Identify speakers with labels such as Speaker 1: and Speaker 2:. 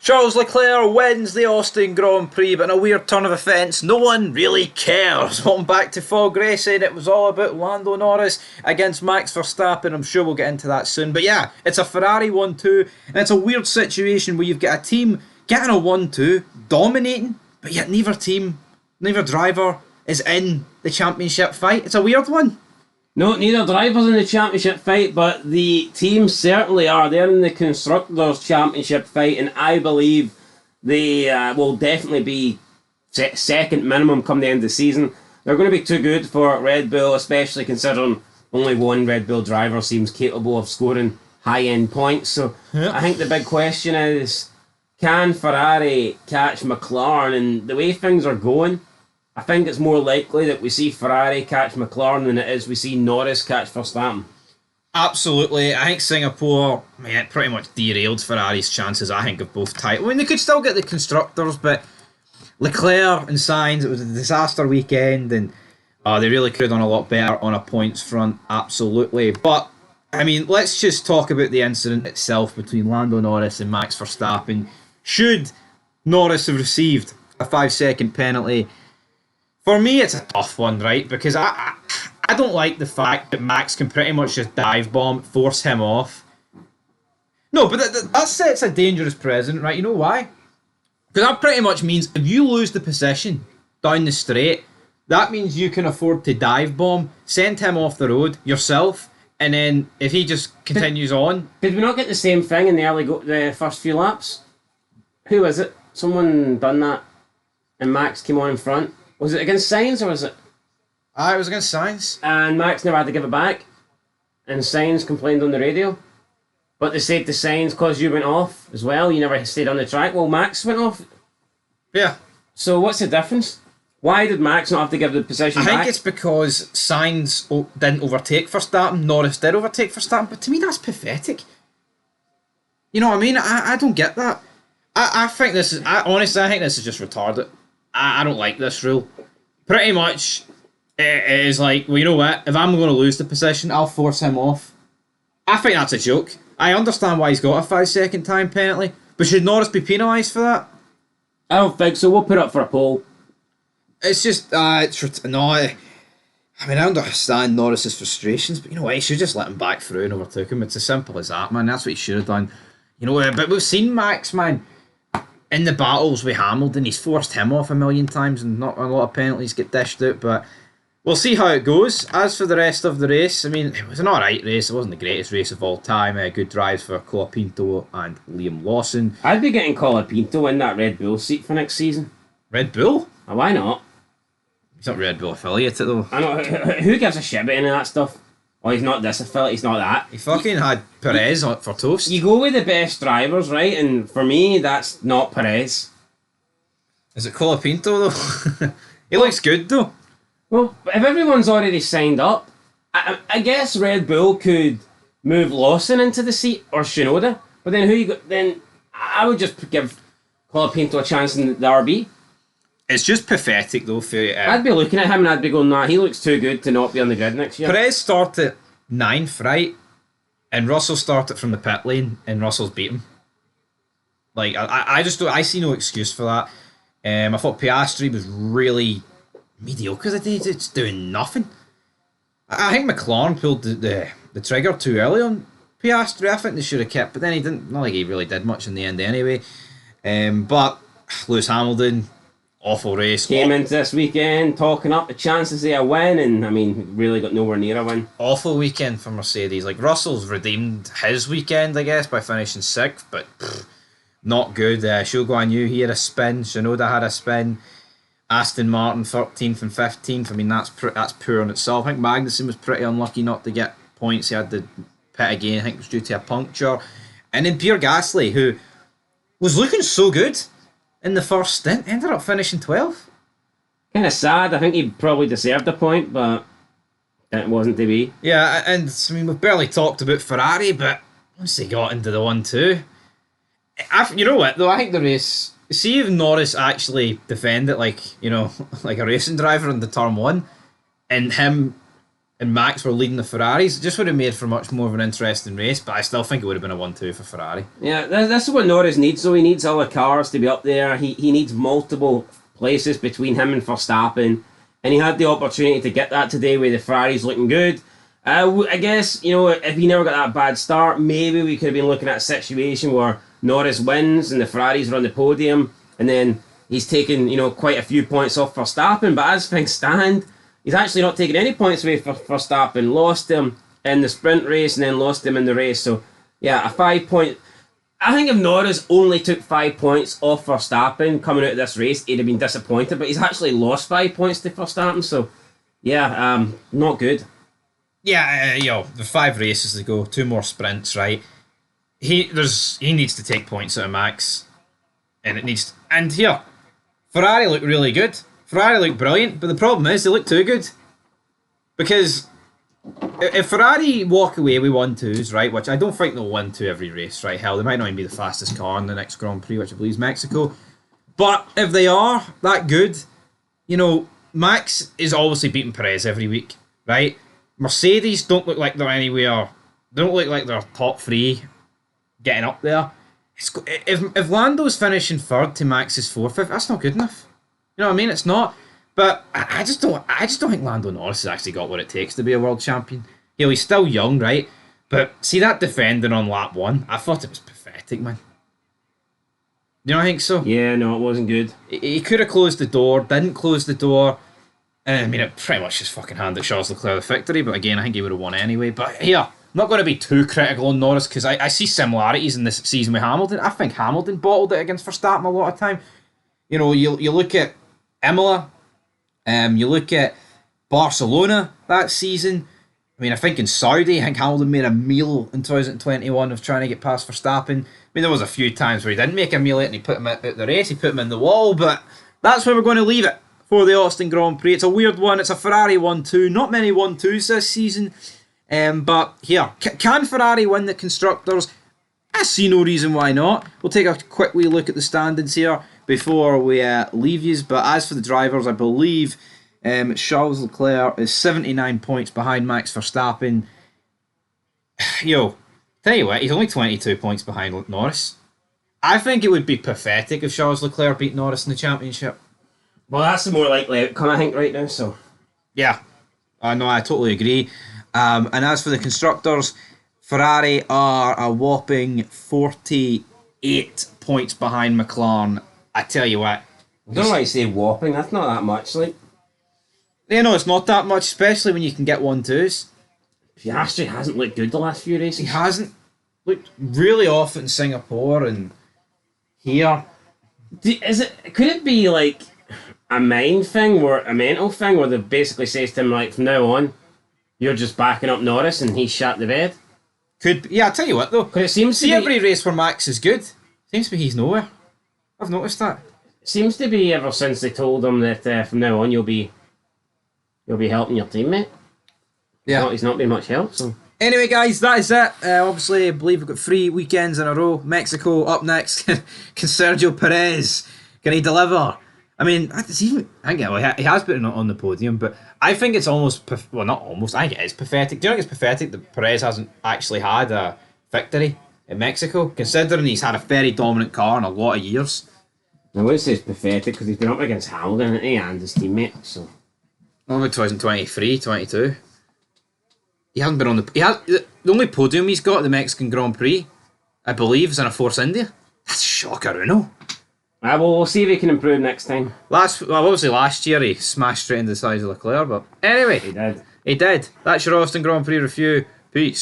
Speaker 1: Charles Leclerc wins the Austin Grand Prix, but in a weird turn of events, no one really cares. Welcome back to Fog Racing. It was all about Lando Norris against Max Verstappen. I'm sure we'll get into that soon. But yeah, it's a Ferrari 1-2, and it's a weird situation where you've got a team getting a 1-2, dominating, but yet neither driver is in the championship fight. It's a weird one.
Speaker 2: No, neither driver's in the championship fight, but the teams certainly are. They're in the Constructors' Championship fight, and I believe they will definitely be second minimum come the end of the season. They're going to be too good for Red Bull, especially considering only one Red Bull driver seems capable of scoring high-end points. So yep. I think the big question is, can Ferrari catch McLaren? And the way things are going, I think it's more likely that we see Ferrari catch McLaren than it is we see Norris catch Verstappen.
Speaker 1: Absolutely. I think Singapore, it pretty much derailed Ferrari's chances, I think, of both titles. I mean, they could still get the Constructors, but Leclerc and Sainz, it was a disaster weekend, and they really could have done a lot better on a points front, absolutely. But, I mean, let's just talk about the incident itself between Lando Norris and Max Verstappen. Should Norris have received a 5-second penalty? For me, it's a tough one, right? Because I don't like the fact that Max can pretty much just dive bomb, force him off. No, but that sets a dangerous precedent, right? You know why? Because that pretty much means if you lose the position down the straight, that means you can afford to dive bomb, send him off the road yourself, and then if he just continues on...
Speaker 2: Did we not get the same thing in the first few laps? Who is it? Someone done that, and Max came on in front. Was it against Sainz, or was it?
Speaker 1: It was against Sainz.
Speaker 2: And Max never had to give it back. And Sainz complained on the radio. But they said to Sainz, because you went off as well, you never stayed on the track. Well, Max went off.
Speaker 1: Yeah.
Speaker 2: So what's the difference? Why did Max not have to give the position back?
Speaker 1: I think it's because Sainz didn't overtake Verstappen. Norris did overtake Verstappen. But to me, that's pathetic. You know what I mean? I don't get that. I think this is... honestly, I think this is just retarded. I don't like this rule. Pretty much, it is like, well, you know what? If I'm going to lose the position, I'll force him off. I think that's a joke. I understand why he's got a 5-second time penalty, but should Norris be penalised for that?
Speaker 2: I don't think so. We'll put it up for a poll.
Speaker 1: It's just, I understand Norris's frustrations, but you know what? He should just let him back through and overtook him. It's as simple as that, man. That's what he should have done. You know, but we've seen Max, man. In the battles with Hamilton, he's forced him off a million times and not a lot of penalties get dished out, but we'll see how it goes. As for the rest of the race, I mean, it was an alright race. It wasn't the greatest race of all time. Good drives for Colapinto and Liam Lawson.
Speaker 2: I'd be getting Colapinto in that Red Bull seat for next season.
Speaker 1: Red Bull?
Speaker 2: Oh, why not?
Speaker 1: He's not Red Bull affiliated though.
Speaker 2: I know, who gives a shit about any of that stuff? Oh, he's not this affiliate, he's not that.
Speaker 1: He fucking had Perez for toast.
Speaker 2: You go with the best drivers, right? And for me, that's not Perez.
Speaker 1: Is it Colapinto though? He looks good though.
Speaker 2: Well, if everyone's already signed up, I guess Red Bull could move Lawson into the seat or Shinoda, but then who you got? Then I would just give Colapinto a chance in the RB.
Speaker 1: It's just pathetic though.
Speaker 2: I'd be looking at him and I'd be going, nah, he looks too good to not be on the grid next year.
Speaker 1: Perez started 9th, right? And Russell started from the pit lane and Russell's beat him. Like, I just don't, I see no excuse for that. I thought Piastri was really mediocre today, just doing nothing. I think McLaren pulled the trigger too early on Piastri. I think they should have kept, but then he didn't, not like he really did much in the end anyway. But Lewis Hamilton, awful race.
Speaker 2: Came into this weekend talking up the chances of a win, and I mean, really got nowhere near a win.
Speaker 1: Awful weekend for Mercedes. Like, Russell's redeemed his weekend, I guess, by finishing 6th, but not good. Shogo Anu, he had a spin. Shinoda had a spin. Aston Martin 13th and 15th. I mean, that's poor in itself. I think Magnussen was pretty unlucky not to get points. He had to pit again. I think it was due to a puncture. And then Pierre Gasly, who was looking so good in the first stint, ended up finishing 12th.
Speaker 2: Kind of sad. I think he probably deserved a point, but it wasn't to be.
Speaker 1: Yeah, and I mean, we've barely talked about Ferrari, but once they got into the 1-2, you know what, though, I think the race, see if Norris actually defended like, you know, like a racing driver in the turn 1, and him and Max were leading the Ferraris, it just would have made for much more of an interesting race, but I still think it would have been a 1-2 for Ferrari.
Speaker 2: Yeah, this is what Norris needs, though. He needs other cars to be up there. He needs multiple places between him and Verstappen, and he had the opportunity to get that today with the Ferraris looking good. I guess, if he never got that bad start, maybe we could have been looking at a situation where Norris wins and the Ferraris are on the podium, and then he's taken, quite a few points off Verstappen. But as things stand, he's actually not taking any points away for Verstappen. Lost him in the sprint race and then lost him in the race. So, yeah, a 5-point... I think if Norris only took 5 points off Verstappen coming out of this race, he'd have been disappointed. But he's actually lost 5 points to Verstappen. So, yeah, not good.
Speaker 1: Yeah, the 5 races to go, 2 more sprints, right? He needs to take points out of Max, and here, Ferrari look really good. Ferrari look brilliant, but the problem is they look too good. Because if Ferrari walk away with 1-2s, right, which I don't think they'll 1-2 every race, right? Hell, they might not even be the fastest car in the next Grand Prix, which I believe is Mexico. But if they are that good, Max is obviously beating Perez every week, right? Mercedes don't look like they're anywhere. They don't look like they're top 3 getting up there. If Lando's finishing 3rd to Max's 4th, that's not good enough. You know what I mean? It's not. But I just don't think Lando Norris has actually got what it takes to be a world champion. He's still young, right? But see that defending on lap 1, I thought it was pathetic, man. You don't think so?
Speaker 2: Yeah, no, it wasn't good.
Speaker 1: He could have closed the door, didn't close the door. I mean, it pretty much just fucking handed Charles Leclerc the victory, but again, I think he would have won anyway. But here, I'm not going to be too critical on Norris because I see similarities in this season with Hamilton. I think Hamilton bottled it against Verstappen a lot of time. You look at Imola, you look at Barcelona that season. I mean, I think in Saudi, I think Hamilton made a meal in 2021 of trying to get past Verstappen. I mean, there was a few times where he didn't make a meal and he put him out the race, he put him in the wall, but that's where we're going to leave it for the Austin Grand Prix. It's a weird one. It's a Ferrari 1-2. Not many 1-2s this season. But here, can Ferrari win the Constructors? I see no reason why not. We'll take a quick wee look at the standings here before we leave yous. But as for the drivers, I believe Charles Leclerc is 79 points behind Max Verstappen. Tell you what, he's only 22 points behind Norris. I think it would be pathetic if Charles Leclerc beat Norris in the championship.
Speaker 2: Well, that's the more likely outcome, I think, right now, so...
Speaker 1: Yeah. No, I totally agree. And as for the Constructors, Ferrari are a whopping 48 points behind McLaren. I tell you what.
Speaker 2: I don't know why you say whopping, that's not that much, like...
Speaker 1: It's not that much, especially when you can get 1-2s.
Speaker 2: Piastri hasn't looked good the last few races.
Speaker 1: He hasn't looked really off in Singapore and here.
Speaker 2: Could it be, like... a mental thing where they basically says to him, like, from now on, you're just backing up Norris and he's shot the bed?
Speaker 1: Could be. Yeah, I'll tell you what though.
Speaker 2: Because it seems to be...
Speaker 1: every race where Max is good, seems to be he's nowhere. I've noticed that.
Speaker 2: It seems to be ever since they told him that from now on you'll be helping your teammate.
Speaker 1: Yeah.
Speaker 2: He's not been much help, so...
Speaker 1: Anyway, guys, that is it. Obviously, I believe we've got 3 weekends in a row. Mexico up next. Can Sergio Perez, can he deliver? I mean, I think he has been on the podium, but I think it's almost... Well, not almost. I think it is pathetic. Do you think it's pathetic that Perez hasn't actually had a victory in Mexico, considering he's had a very dominant car in a lot of years?
Speaker 2: I would say it's pathetic because he's been up against Hamilton and his teammate, so...
Speaker 1: Only 2023, 22. He hasn't been on the only podium he's got at the Mexican Grand Prix, I believe, is in a Force India. That's a shocker, Uno.
Speaker 2: We'll see if he can improve next time.
Speaker 1: Obviously last year he smashed straight into the size of Leclerc, but anyway,
Speaker 2: He did.
Speaker 1: He did. That's your Austin Grand Prix review. Peace.